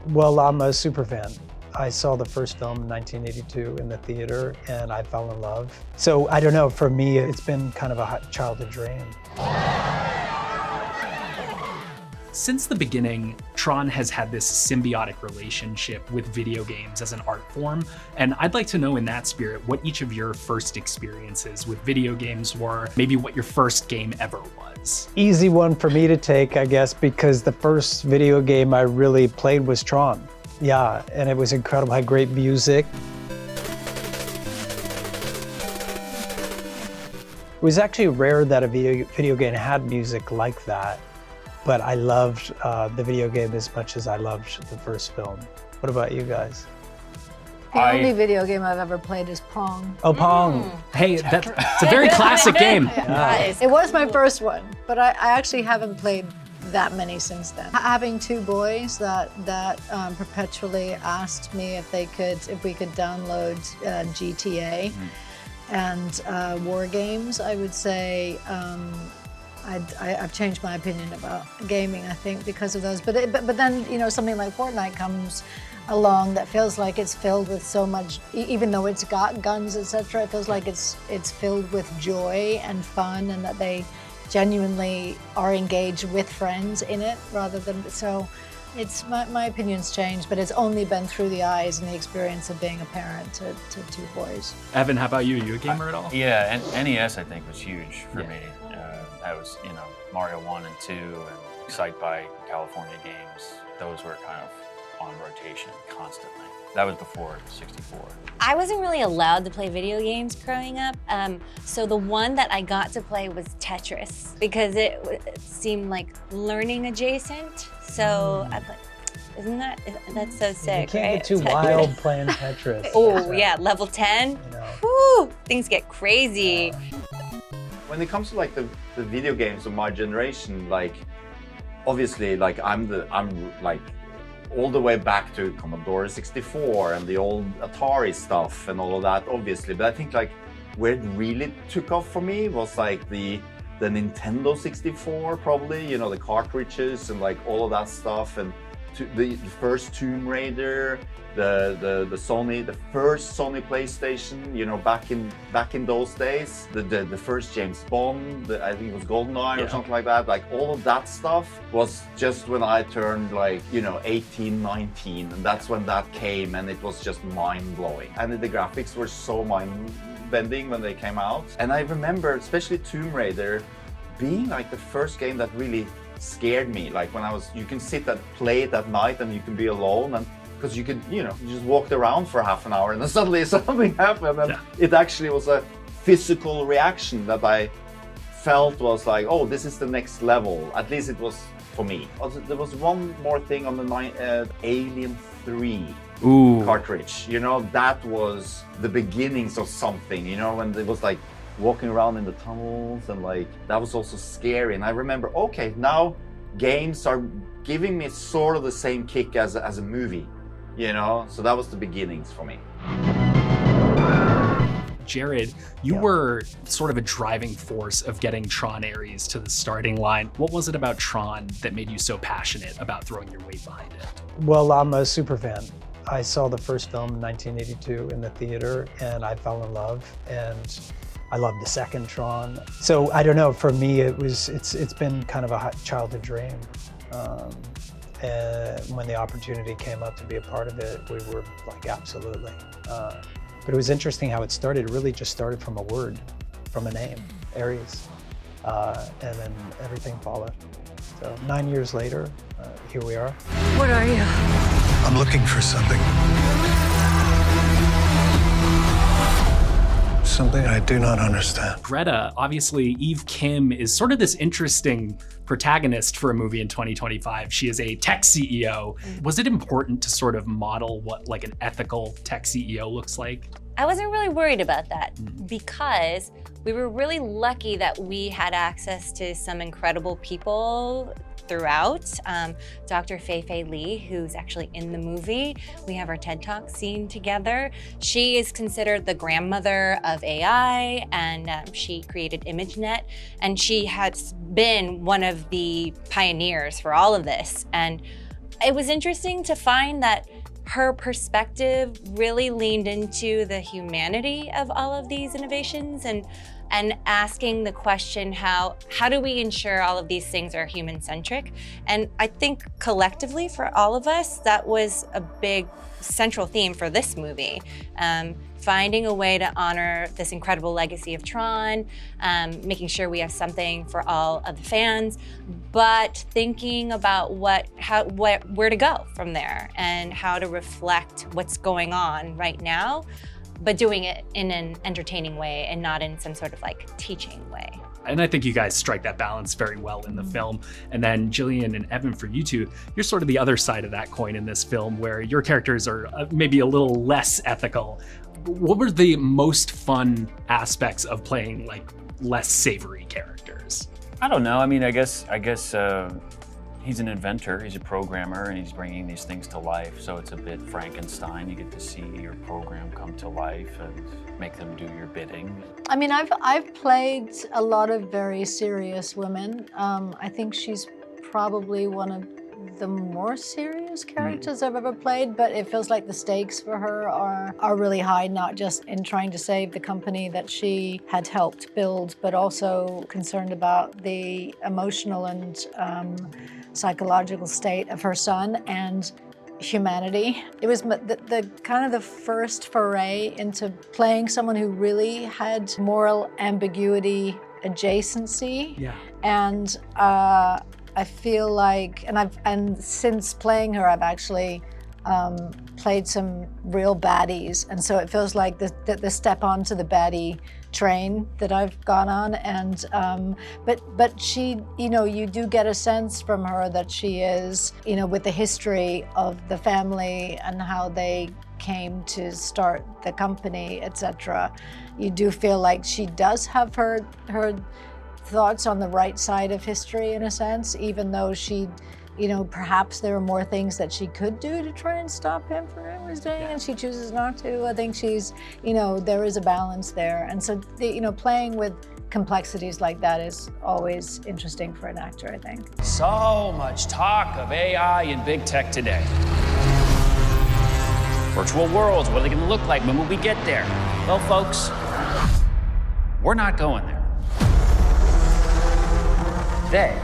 Well, I'm a super fan. I saw the first film in 1982 in the theater and I fell in love. So I don't know, for me, it's been kind of a childhood dream. Since the beginning, Tron has had this symbiotic relationship with video games as an art form, and I'd like to know in that spirit what each of your first experiences with video games were, maybe what your first game ever was. Easy one for me to take, I guess, because the first video game I really played was Tron. Yeah, and it was incredible, had great music. It was actually rare that a video game had music like that. But I loved the video game as much as I loved the first film. What about you guys? The only video game I've ever played is Pong. Oh, Pong. Hey, it's a very classic game. Yeah. It was my first one, but I actually haven't played that many since then. Having two boys that perpetually asked me if we could download GTA and war games, I would say I've changed my opinion about gaming, I think, because of those. But then, you know, something like Fortnite comes along that feels like it's filled with so much, even though it's got guns, etc. It feels like it's filled with joy and fun, and that they genuinely are engaged with friends in it, rather than so. It's my opinion's changed, but it's only been through the eyes and the experience of being a parent to two boys. Evan, how about you? Are you a gamer at all? Yeah, and NES I think was huge for me. I was, Mario 1 and 2 and Excite-Bike, California games. Those were kind of on rotation constantly. That was before 64. I wasn't really allowed to play video games growing up. So the one that I got to play was Tetris because it seemed like learning adjacent. So I played. That's so sick, You can't right? get too wild playing Tetris. Oh yeah, level 10. You know. Woo, things get crazy. When it comes to like the video games of my generation, like obviously like I'm like all the way back to Commodore 64 and the old Atari stuff and all of that, obviously. But I think like where it really took off for me was like the Nintendo 64, probably, you know, the cartridges and like all of that stuff, and the first Tomb Raider, the first Sony PlayStation, you know, back in those days, the first James Bond, I think it was GoldenEye or something like that. Like all of that stuff was just when I turned like, 18, 19, and that's when that came, and it was just mind-blowing. And the graphics were so mind-bending when they came out. And I remember, especially Tomb Raider, being like the first game that really scared me. Like when you can sit and play it at night and you can be alone, and because you could, you just walked around for half an hour and then suddenly something happened, and it actually was a physical reaction that I felt was like, oh, this is the next level. At least it was for me. Also, there was one more thing on the Alien 3 cartridge. That was the beginnings of something, when it was like walking around in the tunnels, and like that was also scary. And I remember, okay, now games are giving me sort of the same kick as a movie, so that was the beginnings for me. Jared, you were sort of a driving force of getting Tron Ares to the starting line. What was it about Tron that made you so passionate about throwing your weight behind it? Well, I'm a super fan. I saw the first film in 1982 in the theater and I fell in love, and I loved the second Tron. So I don't know, for me it's been kind of a childhood dream. And when the opportunity came up to be a part of it, we were like, absolutely. But it was interesting how it started. It really just started from a word, from a name, Ares. And then everything followed. So 9 years later, here we are. What are you? I'm looking for something. Something I do not understand. Greta, obviously Eve Kim is sort of this interesting protagonist for a movie in 2025. She is a tech CEO. Was it important to sort of model what like an ethical tech CEO looks like? I wasn't really worried about that because we were really lucky that we had access to some incredible people throughout. Dr. Fei Li, who's actually in the movie. We have our TED Talk scene together. She is considered the grandmother of AI, and she created ImageNet, and she has been one of the pioneers for all of this. And It was interesting to find that her perspective really leaned into the humanity of all of these innovations and asking the question, how do we ensure all of these things are human-centric? And I think collectively for all of us, that was a big central theme for this movie. Finding a way to honor this incredible legacy of Tron, making sure we have something for all of the fans, but thinking about where to go from there and how to reflect what's going on right now, but doing it in an entertaining way and not in some sort of like teaching way. And I think you guys strike that balance very well in the film. And then Jillian and Evan, for you two, you're sort of the other side of that coin in this film, where your characters are maybe a little less ethical. What were the most fun aspects of playing like less savory characters? I don't know. I mean, I guess he's an inventor, he's a programmer, and he's bringing these things to life. So it's a bit Frankenstein. You get to see your program come to life and make them do your bidding. I mean, I've played a lot of very serious women. I think she's probably one of the more serious characters I've ever played, but it feels like the stakes for her are really high, not just in trying to save the company that she had helped build, but also concerned about the emotional and psychological state of her son and humanity. It was the kind of the first foray into playing someone who really had moral ambiguity adjacency. Yeah. And I feel like, and since playing her, I've actually played some real baddies, and so it feels like the step onto the baddie train that I've gone on. And but she, you know, you do get a sense from her that she is, you know, with the history of the family and how they came to start the company, etc. You do feel like she does have her thoughts on the right side of history in a sense, even though she, you know, perhaps there are more things that she could do to try and stop him from what he was doing, and she chooses not to. I think she's, you know, there is a balance there. And so, you know, playing with complexities like that is always interesting for an actor, I think. So much talk of AI and big tech today. Virtual worlds, what are they gonna look like? When will we get there? Well, folks, we're not going there. They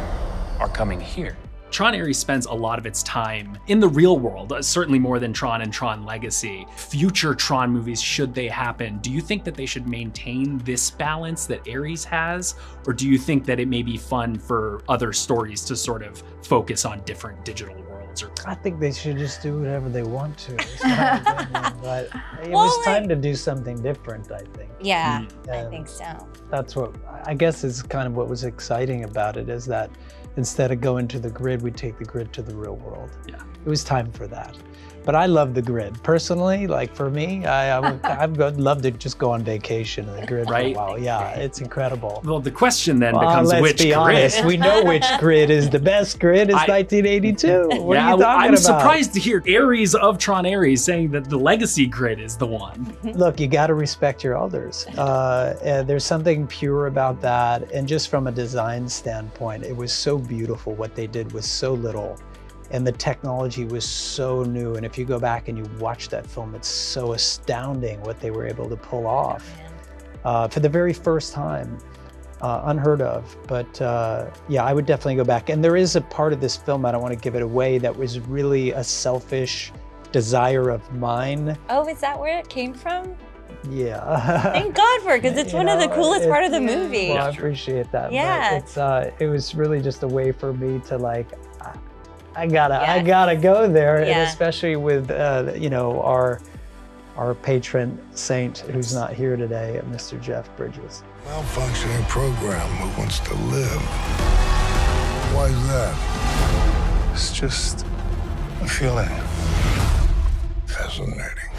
are coming here. Tron Ares spends a lot of its time in the real world, certainly more than Tron and Tron Legacy. Future Tron movies, should they happen, do you think that they should maintain this balance that Ares has? Or do you think that it may be fun for other stories to sort of focus on different digital worlds? Or I think they should just do whatever they want to. It's my opinion, but it was time to do something different, I think. Yeah, I And think so. That's what I guess is kind of what was exciting about it, is that instead of going to the grid, we take the grid to the real world. Yeah. It was time for that. But I love the grid. Personally, like for me, I'd love to just go on vacation in the grid Right. for a while. Yeah, it's incredible. well, the question then becomes let's which be grid? honest, we know which grid is the best grid. It's 1982. What are you talking I'm about? surprised to hear Ares of Tron Ares saying that the Legacy grid is the one. Look, you got to respect your elders. And there's something pure about that. And just from a design standpoint, it was so beautiful. What they did was so little. And the technology was so new. And if you go back and you watch that film, it's so astounding what they were able to pull off for the very first time. Unheard of. But yeah, I would definitely go back. And there is a part of this film, I don't want to give it away, that was really a selfish desire of mine. Oh, is that where it came from? Yeah. Thank God for it, because it's You one of the know, coolest part of the yeah. movie. Well, I appreciate that. Yeah. But it was really just a way for me to like, I gotta go there, and Yeah. especially with you know, our patron saint who's not here today, Mr. Jeff Bridges. Malfunctioning program who wants to live. Why is that? It's just a feeling. Fascinating.